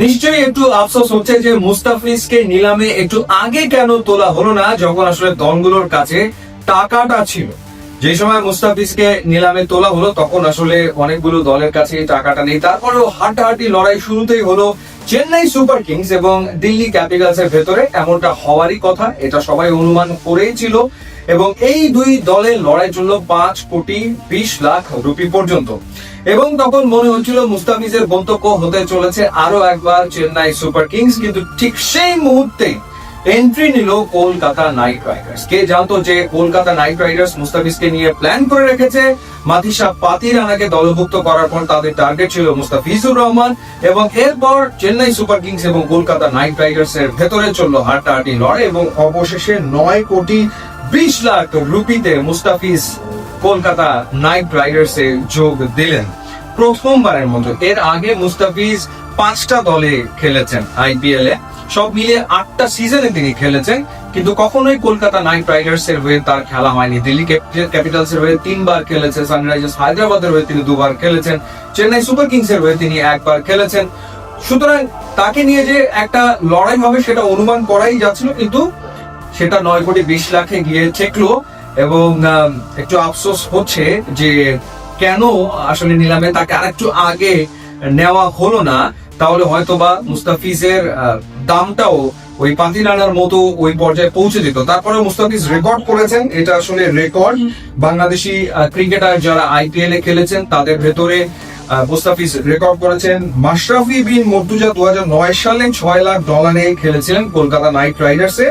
নিশ্চয়ই একটু আফসোস হচ্ছে যে মুস্তাফিজকে নিলামে একটু আগে কেন তোলা হলো না, যখন আসলে দলগুলোর কাছে টাকাটা ছিল। যে সময় মুস্তাফিজকে নিলামে তোলা হলো তখন আসলে অনেকগুলো দলের কাছে টাকাটা নেই। তারপরেও হাড্ডাহাড্ডি লড়াই শুরুতেই হলো চেন্নাই সুপার কিংস এবং দিল্লি ক্যাপিটালস এর ভেতরে। এমনটা হওয়ারই কথা, এটা সবাই অনুমান করেই ছিল। এবং এই দুই দলের লড়াই চলল 5,20,00,000 রুপি পর্যন্ত। এবং তখন মনে হচ্ছিল মুস্তাফিজের গন্তব্য হতে চলেছে আরো একবার চেন্নাই সুপার কিংস, কিন্তু ঠিক সেই মুহূর্তে এন্ট্রি নিল কলকাতা নাইট রাইডার্স। কে জানতো যে কলকাতা নাইট রাইডার্স মুস্তাফিজকে নিয়ে প্ল্যান করে রেখেছে। মাথিসা পাতিরানাকে দলভুক্ত করার পর তাদের টার্গেট ছিল মুস্তাফিজুর রহমান, এবং এরপর চেন্নাই সুপার কিংস এবং কলকাতা নাইট রাইডার্স এর ভেতরে চললো হাড্ডাহাড্ডি লড়াই এবং অবশেষে 9,20,00,000 রুপিতে মুস্তাফিজ কলকাতা নাইট রাইডার্স এ যোগ দিলেন প্রথমবারের মতো। এর আগে মুস্তাফিজ 5টা দলে খেলেছেন আইপিএল এ, সব মিলিয়ে 8টা সিজনে তিনি খেলেছেন, কিন্তু কখনোই কলকাতা নাইট রাইডার্স এর হয়ে তার খেলা হয়নি। দিল্লি ক্যাপিটালস এর হয়ে 3বার খেলেছেন, সানরাইজার্স হায়দ্রাবাদের হয়ে তিনি 2বার খেলেছেন, চেন্নাই সুপার কিংস এর হয়ে তিনি 1বার খেলেছেন। সুতরাং তাকে নিয়ে যে একটা লড়াই হবে সেটা অনুমান করাই যাচ্ছিল, কিন্তু সেটা 9,20,00,000 গিয়ে ঠেকলো। এবং একটু আফসোস হচ্ছে যে কেন আসলে নিলামে তাকে আরেকটু আগে নেওয়া হলো না, তাহলে হয়তোবা মুস্তাফিজের দামটাও ওই পাতিরানার মতো ওই পর্যায়ে পৌঁছে যেত। তারপরে মুস্তাফিজ রেকর্ড করেছেন, এটা আসলে রেকর্ড। বাংলাদেশি ক্রিকেটার যারা আইপিএল এ খেলেছেন তাদের ভেতরে মুস্তাফিজ রেকর্ড করেছেন। মাশরাফি বিন মুর্তজা 2009 সালে $6,00,000 খেলেছিলেন কলকাতা নাইট রাইডার্স এ,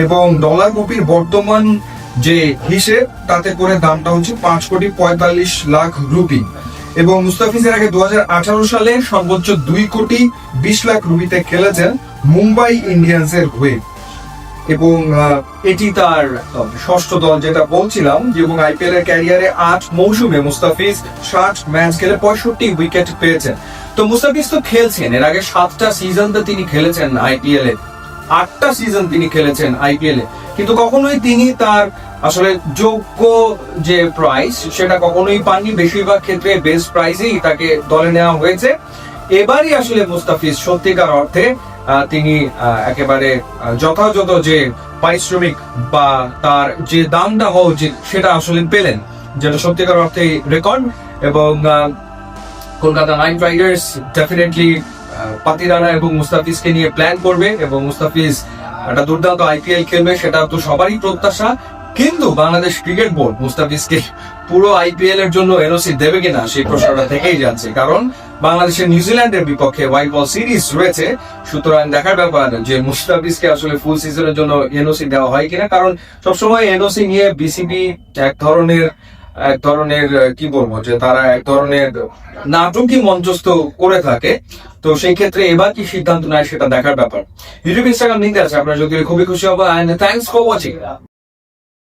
এবং ডলার রুপির বর্তমান যে হিসেব তাতে করে দামটা হচ্ছে 5,45,00,000 রুপি। এবং মুস্তাফিজের আগে 2018 সালে সর্বোচ্চ 2,20,00,000 রুপিতে খেলেছেন মুম্বাই ইন্ডিয়ান্স এর হয়ে। এবং এটি তার ষষ্ঠ দল, যেটা বলছিলাম। এবং আইপিএল এর ক্যারিয়ারে 8 মৌসুমে মুস্তাফিজ 60 ম্যাচ খেলে 65 উইকেট পেয়েছেন। তো মুস্তাফিজ তো খেলছেন, এর আগে 7টা সিজন তো তিনি খেলেছেন আইপিএল এ, 8টা সিজন তিনি খেলেছেন আইপিএল এ, কিন্তু কখনোই তিনি তার আসলে যোগ্য যে প্রাইস সেটা কখনোই পাননি। বেশিরভাগ ক্ষেত্রে বেস্ট প্রাইসেই তাকে দলে নেওয়া হয়েছে। এবারই আসলে মুস্তাফিজ সত্যিকার অর্থে তিনি একেবারে যথাযথ যে পারিশ্রমিক বা তার যে দামটা হওয়া উচিত সেটা আসলে পেলেন, যেটা সত্যিকার অর্থে রেকর্ড। এবং Kolkata night Riders definitely Pathirana এবং মুস্তাফিজকে নিয়ে প্ল্যান করবে, এবং মুস্তাফিজ একটা দুর্দান্ত আইপিএল খেলবে সেটা তো সবারই প্রত্যাশা। কিন্তু বাংলাদেশ ক্রিকেট বোর্ড মুস্তাফিজকে পুরো আইপিএল এর জন্য এনওসি দেবে কিনা সেই প্রশ্নটা থেকেই যাচ্ছে, কারণ বাংলাদেশের নিউজিল্যান্ডের বিপক্ষে হোয়াইট বল সিরিজ রয়েছে। সুতরাং দেখার ব্যাপার যে মুস্তাফিজকে আসলে ফুল সিজনের জন্য এনওসি দেওয়া হয় কিনা, কারণ সবসময় এনওসি নিয়ে বিসিবি এক ধরনের কি বলবো যে তারা এক ধরনের নাটকই মঞ্চস্থ করে থাকে। তো সেই ক্ষেত্রে এবার কি সিদ্ধান্ত নেয় সেটা দেখার ব্যাপার। ইউটিউব ইনস্টাগ্রাম লিঙ্ক আছে, আপনারা যদি খুবই খুশি হবো। And thanks for watching.